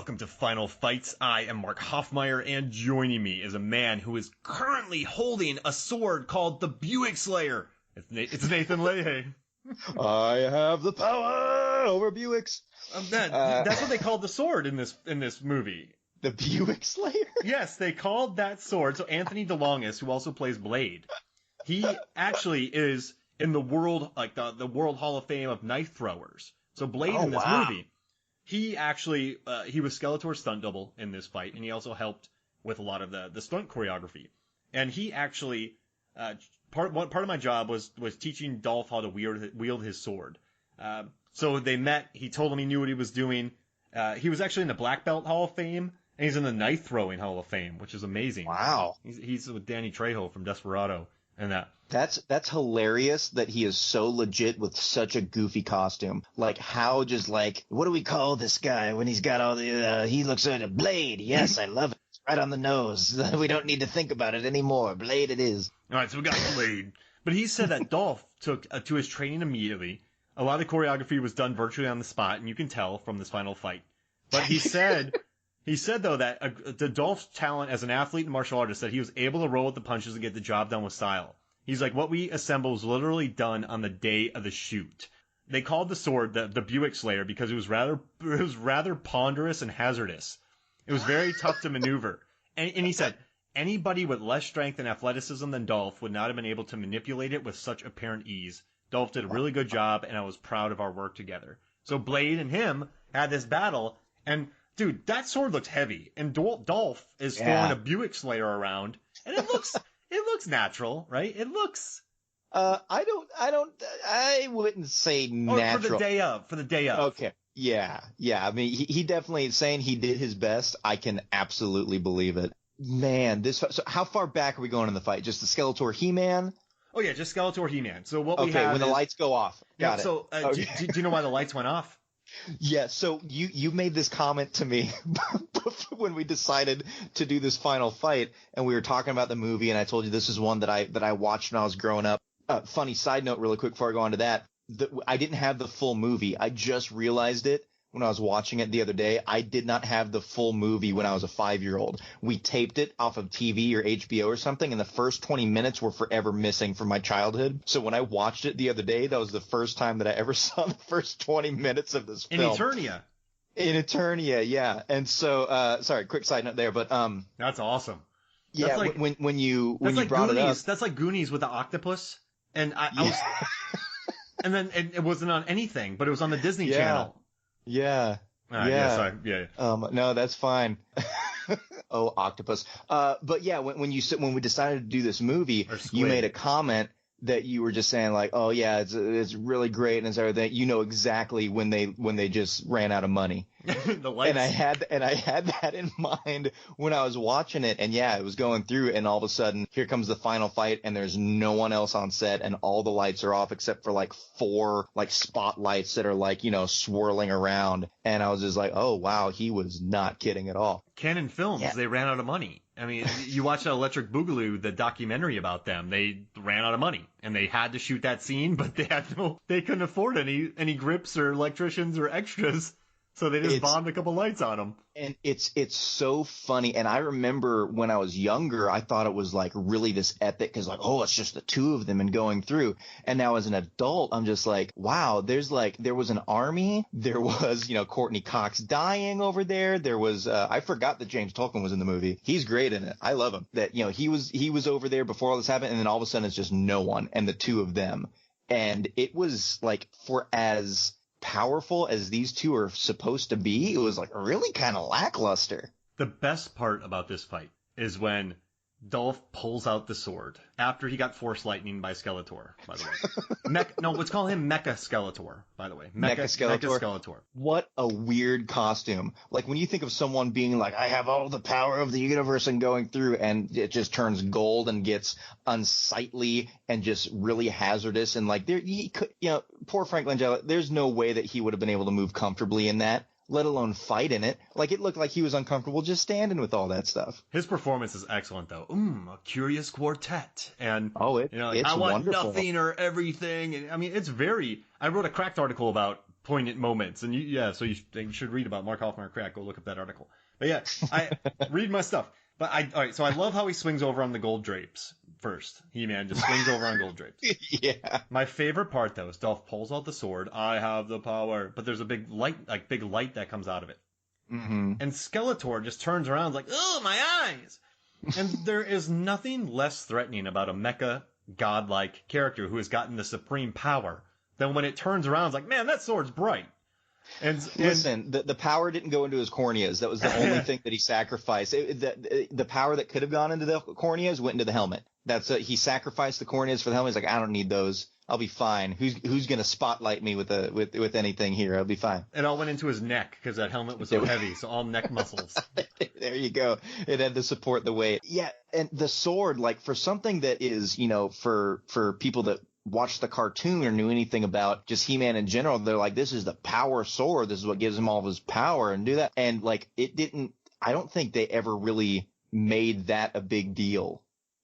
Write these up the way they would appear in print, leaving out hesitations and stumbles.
welcome to Final Fights. I am Mark Hoffmeyer, and joining me is a man who is currently holding a sword called the Buick Slayer. It's Nathan Leahy. I have the power over Buicks. That's what they called the sword in this movie. The Buick Slayer? Yes, they called that sword. So Anthony DeLongis, who also plays Blade, he actually is in the world, like the World Hall of Fame of knife throwers. So Blade in this movie, he actually he was Skeletor's stunt double in this fight, and he also helped with a lot of the stunt choreography. And he actually part of my job was teaching Dolph how to wield his sword. So they met. He told him he knew what he was doing. He was actually in the Black Belt Hall of Fame, and he's in the Knife Throwing Hall of Fame, which is amazing. Wow. He's with Danny Trejo from Desperado and that. That's hilarious that he is so legit with such a goofy costume. Like, how just like, what do we call this guy when he's got all the, he looks like a Blade. Yes, I love it. It's right on the nose. We don't need to think about it anymore. Blade it is. All right, so we got Blade. But he said that Dolph took to his training immediately. A lot of the choreography was done virtually on the spot, and you can tell from this final fight. But he said though that the Dolph's talent as an athlete and martial artist, that he was able to roll with the punches and get the job done with style. He's like, what we assembled was literally done on the day of the shoot. They called the sword the Buick Slayer because it was rather ponderous and hazardous. It was very tough to maneuver. And he said, anybody with less strength and athleticism than Dolph would not have been able to manipulate it with such apparent ease. Dolph did a really good job, and I was proud of our work together. So Blade and him had this battle, and dude, that sword looks heavy, and Dolph is throwing a Buick Slayer around, and it looks natural, right? It looks. I wouldn't say natural. For the day of. Okay. Yeah. I mean, he definitely is saying he did his best. I can absolutely believe it. Man, so how far back are we going in the fight? Just the Skeletor He-Man? Oh yeah, just Skeletor He-Man. So what we have when the lights go off. Got it. So do you know why the lights went off? Yeah, so you made this comment to me when we decided to do this final fight, and we were talking about the movie, and I told you this is one that I watched when I was growing up. Funny side note really quick before I go on to that, I didn't have the full movie. I just realized it when I was watching it the other day. I did not have the full movie when I was a 5-year-old. We taped it off of TV or HBO or something, and the first 20 minutes were forever missing from my childhood. So when I watched it the other day, that was the first time that I ever saw the first 20 minutes of this film. In Eternia, yeah. And so, sorry, quick side note there, but that's awesome. Yeah, that's like, when you brought Goonies. it up, that's like Goonies with the octopus, and I was, and then it wasn't on anything, but it was on the Disney Channel. Yeah. No, that's fine. Oh, octopus. But yeah, when we decided to do this movie, you made a comment that you were just saying like, oh yeah, it's really great and it's everything. You know exactly when they just ran out of money. The lights. And I had that in mind when I was watching it, and yeah, it was going through, and all of a sudden here comes the final fight, and there's no one else on set, and all the lights are off except for like 4 like spotlights that are like, swirling around, and I was just like, oh wow, he was not kidding at all. Canon Films, They ran out of money. I mean, you watch Electric Boogaloo, the documentary about them. They ran out of money, and they had to shoot that scene, but they couldn't afford any grips or electricians or extras. So they just bombed a couple lights on them. And it's so funny. And I remember when I was younger, I thought it was like really this epic, because like, oh, it's just the two of them and going through. And now as an adult, I'm just like, wow, there was an army. There was, Courtney Cox dying over there. There was, I forgot that James Tolkien was in the movie. He's great in it. I love him. That, he was over there before all this happened. And then all of a sudden it's just no one and the two of them. And it was like, for as powerful as these two are supposed to be, it was like really kind of lackluster. The best part about this fight is when Dolph pulls out the sword after he got Force Lightning by Skeletor, by the way. Let's call him Mecha Skeletor, by the way. Mecha Skeletor. What a weird costume. Like when you think of someone being like, I have all the power of the universe and going through, and it just turns gold and gets unsightly and just really hazardous. And like poor Frank Langella, there's no way that he would have been able to move comfortably in that, let alone fight in it. Like, it looked like he was uncomfortable just standing with all that stuff. His performance is excellent, though. A curious quartet. And, it's I want wonderful. Nothing or everything. And, I mean, it's very... I wrote a Cracked article about poignant moments. And so you should read about Mark Hoffman Crack. Go look up that article. But yeah, I read my stuff. But all right, so I love how he swings over on the gold drapes first. He-Man just swings over on gold drapes. Yeah. My favorite part though is Dolph pulls out the sword. I have the power, but there's a big light that comes out of it. Mm-hmm. And Skeletor just turns around like, oh, my eyes. And there is nothing less threatening about a mecha godlike character who has gotten the supreme power than when it turns around, it's like, man, that sword's bright. And listen, the power didn't go into his corneas. That was the only thing that he sacrificed. The power that could have gone into the corneas went into the helmet. He sacrificed the corneas for the helmet. He's like, I don't need those. I'll be fine. Who's gonna spotlight me with anything here? I'll be fine. It all went into his neck because that helmet was so heavy. So all neck muscles. There you go. It had to support the weight. Yeah, and the sword, like for something that is, for people that watched the cartoon or knew anything about just He-Man in general, they're like, this is the power sword. This is what gives him all of his power and do that. And like, I don't think they ever really made that a big deal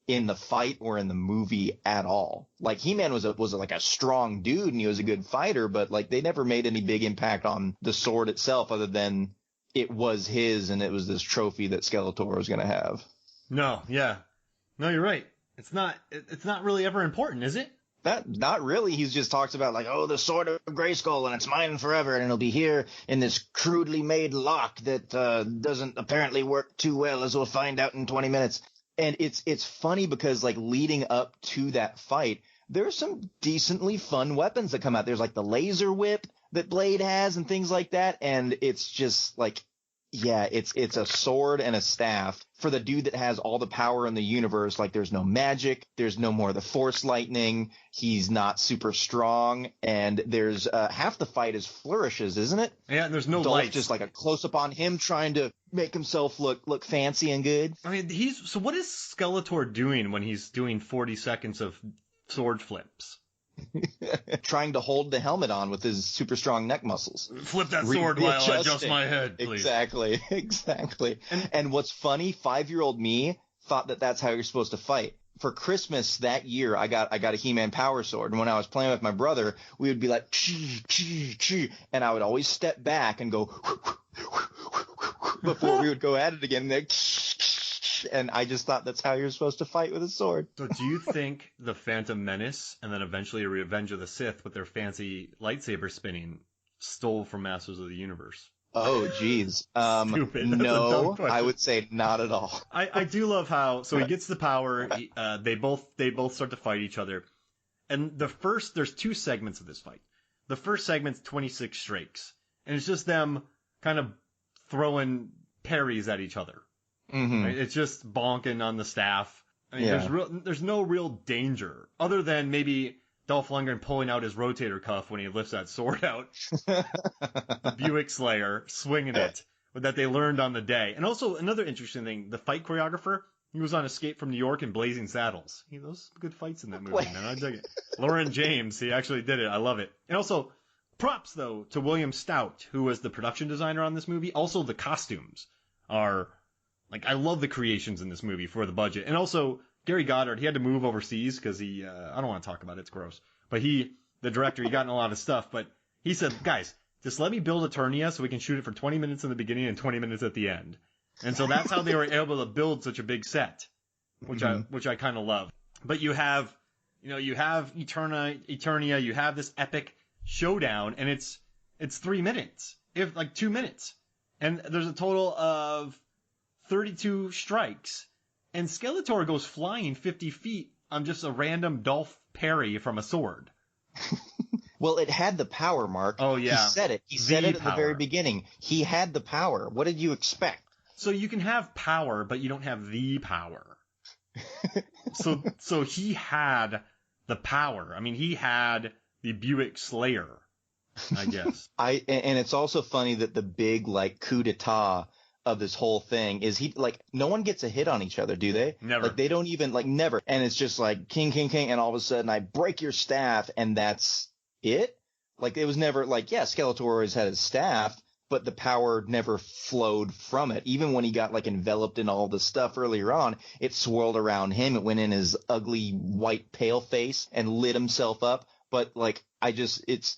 in the fight or in the movie at all. Like He-Man was like a strong dude and he was a good fighter, but like they never made any big impact on the sword itself other than it was his and it was this trophy that Skeletor was going to have. No, yeah. No, you're right. It's not really ever important, is it? Not really. He just talks about like, oh, the sword of Grayskull and it's mine forever and it'll be here in this crudely made lock that doesn't apparently work too well, as we'll find out in 20 minutes. And it's funny because like leading up to that fight, there's some decently fun weapons that come out. There's like the laser whip that Blade has and things like that. And it's just like, yeah, it's a sword and a staff for the dude that has all the power in the universe. Like there's no magic. There's no more of the force lightning. He's not super strong. And there's half the fight is flourishes, isn't it? Yeah, and there's no Dolph lights. Just like a close up on him trying to make himself look fancy and good. I mean, so what is Skeletor doing when he's doing 40 seconds of sword flips? Trying to hold the helmet on with his super strong neck muscles. Flip that sword while I adjust my head, please. Exactly. And what's funny, 5-year-old me thought that that's how you're supposed to fight. For Christmas that year, I got a He-Man power sword. And when I was playing with my brother, we would be like, chee, chee, chee, and I would always step back and go before we would go at it again. And I just thought that's how you're supposed to fight with a sword. So do you think the Phantom Menace and then eventually Revenge of the Sith with their fancy lightsaber spinning stole from Masters of the Universe? Oh, geez. Stupid. No, I would say not at all. I do love how, so he gets the power, they both start to fight each other. And there's 2 segments of this fight. The first segment's 26 strikes. And it's just them kind of throwing parries at each other. Mm-hmm. Right? It's just bonking on the staff. I mean, there's no real danger other than maybe Dolph Lundgren pulling out his rotator cuff when he lifts that sword out. Buick Slayer swinging it that they learned on the day. And also another interesting thing, the fight choreographer, he was on Escape from New York and Blazing Saddles. Those good fights in that movie, man. I dig it. Lauren James, he actually did it. I love it. And also props though to William Stout, who was the production designer on this movie. Also the costumes are I love the creations in this movie for the budget. And also, Gary Goddard, he had to move overseas because I don't want to talk about it, it's gross. But the director, he got in a lot of stuff, but he said, guys, just let me build Eternia so we can shoot it for 20 minutes in the beginning and 20 minutes at the end. And so that's how they were able to build such a big set, which I kind of love. But you have Eternia, you have this epic showdown, and it's 3 minutes, 2 minutes. And there's a total of 32 strikes, and Skeletor goes flying 50 feet on just a random Dolph parry from a sword. Well, it had the power, Mark. Oh, yeah. He said it. He said it at the very beginning. He had the power. What did you expect? So you can have power, but you don't have the power. So he had the power. I mean, he had the Buick Slayer, I guess. And it's also funny that the big, coup d'etat of this whole thing is no one gets a hit on each other, do they? Never. They don't even, never. And it's just king, king, king, and all of a sudden I break your staff, and that's it? It was never Skeletor always had his staff, but the power never flowed from it. Even when he got enveloped in all the stuff earlier on, it swirled around him. It went in his ugly white pale face and lit himself up. But it's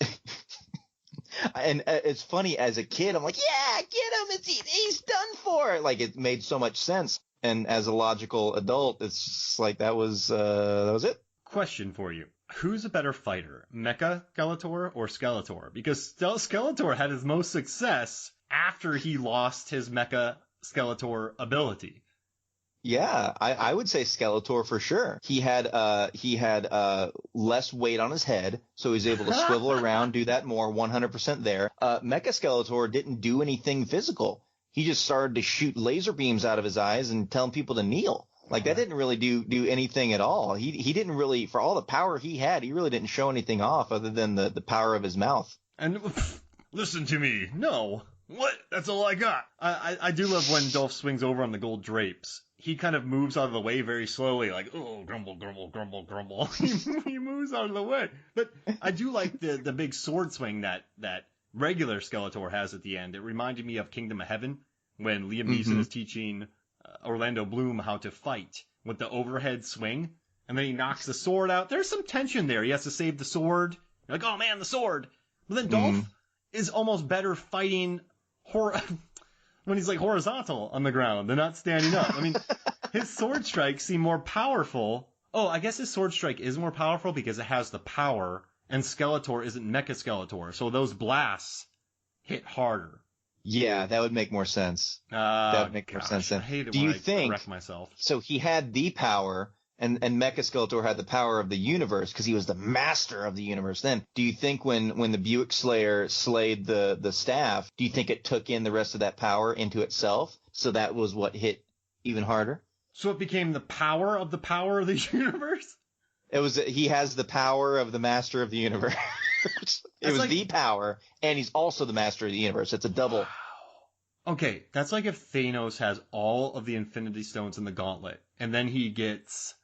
And it's funny, as a kid, I'm like, yeah, get him. He's done for. Like, it made so much sense. And as a logical adult, it's just like that was it. Question for you. Who's a better fighter, Mecha Skeletor or Skeletor? Because Skeletor had his most success after he lost his Mecha Skeletor ability. Yeah, I would say Skeletor for sure. He had less weight on his head, so he was able to swivel around, do that more, 100% there. Mecha Skeletor didn't do anything physical. He just started to shoot laser beams out of his eyes and telling people to kneel. Like, that didn't really do anything at all. He didn't really, for all the power he had, he really didn't show anything off other than the power of his mouth. And listen to me. No. What? That's all I got. I do love when Dolph swings over on the gold drapes. He kind of moves out of the way very slowly, like, oh, grumble, grumble, grumble, grumble. He moves out of the way. But I do like the big sword swing that regular Skeletor has at the end. It reminded me of Kingdom of Heaven, when Liam Neeson is teaching Orlando Bloom how to fight with the overhead swing, and then he knocks the sword out. There's some tension there. He has to save the sword. You're like, oh man, the sword. But then Dolph is almost better fighting when he's like horizontal on the ground. They're not standing up. I mean, his sword strikes seem more powerful. Oh, I guess his sword strike is more powerful because it has the power, and Skeletor isn't Mecha Skeletor, so those blasts hit harder. Yeah, that would make more sense. That would make more sense then. I hate it Do when you think? correct myself. So he had the power, and Mecha Skeletor had the power of the universe because he was the master of the universe. Then, do you think when the Buick Slayer slayed the staff, do you think it took in the rest of that power into itself? So that was what hit even harder. So it became the power of the universe. It was. He has the power of the master of the universe. It was like, the power, and he's also the master of the universe. It's a double. Wow. Okay, that's like if Thanos has all of the Infinity Stones in the Gauntlet, and then he gets...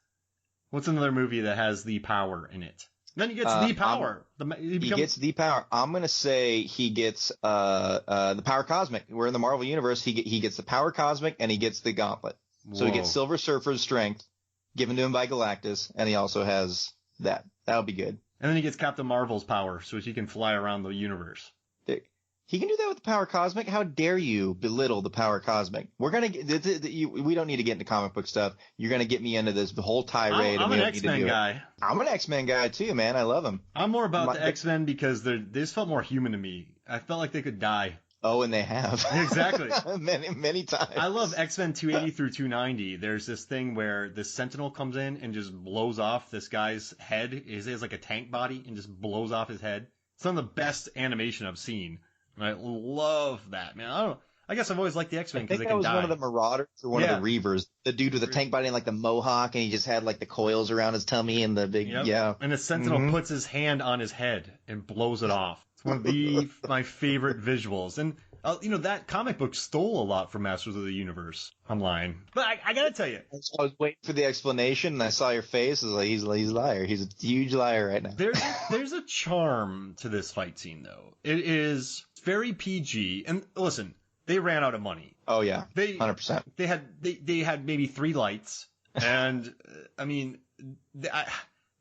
What's another movie that has the power in it? Then he gets the power. He gets the power. I'm going to say he gets the power cosmic. We're in the Marvel Universe. He gets the power cosmic, and he gets the Gauntlet. Whoa. So he gets Silver Surfer's strength, given to him by Galactus, and he also has that. That'll be good. And then he gets Captain Marvel's power, so he can fly around the universe. He can do that with the power cosmic? How dare you belittle the power cosmic? We're gonna get, we don't need to get into comic book stuff. You're gonna get me into this whole tirade. I'm an X-Men guy. I'm an X-Men guy too, man. I love them. I'm more about the X-Men because they just felt more human to me. I felt like they could die. Oh, and they have. Exactly. many times. I love X-Men 280 through 290. There's this thing where the Sentinel comes in and just blows off this guy's head. He has like a tank body and just blows off his head. Some of the best animation I've seen. I love that, man. I guess I've always liked the X-Men because they can die. I think that was one of the Marauders or one of the Reavers. The dude with the tank body and like the mohawk, and he just had like the coils around his tummy and the big, And the Sentinel puts his hand on his head and blows it off. It's one of my favorite visuals. And, that comic book stole a lot from Masters of the Universe. I'm lying. But I gotta tell you. I was waiting for the explanation, and I saw your face. I was like, he's a liar. He's a huge liar right now. There's a charm to this fight scene, though. It is very PG. And listen, they ran out of money. Oh, yeah. 100%. They had maybe 3 lights. And, I mean,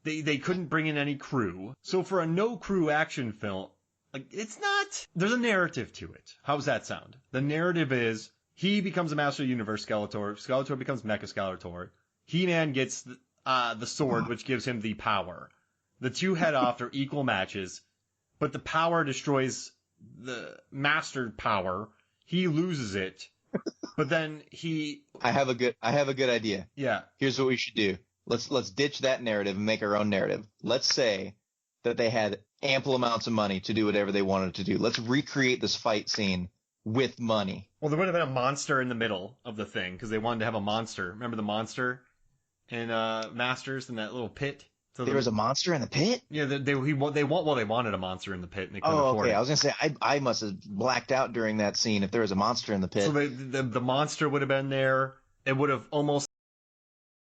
they couldn't bring in any crew. So for a no-crew action film, like, it's not... There's a narrative to it. How does that sound? The narrative is, he becomes a Master of the Universe Skeletor. Skeletor becomes Mecha Skeletor. He-Man gets the sword, which gives him the power. The two head off. They're equal matches. But the power destroys the master power. He loses it. But then he... I have a good idea. Yeah. Here's what we should do. Let's ditch that narrative and make our own narrative. Let's say that they had ample amounts of money to do whatever they wanted to do. Let's recreate this fight scene with money. Well, there would have been a monster in the middle of the thing because they wanted to have a monster. Remember the monster in Masters in that little pit? So there was a monster in the pit? Yeah, they wanted a monster in the pit and they couldn't afford it. I was gonna say I must have blacked out during that scene if there was a monster in the pit. So the monster would have been there. It would have almost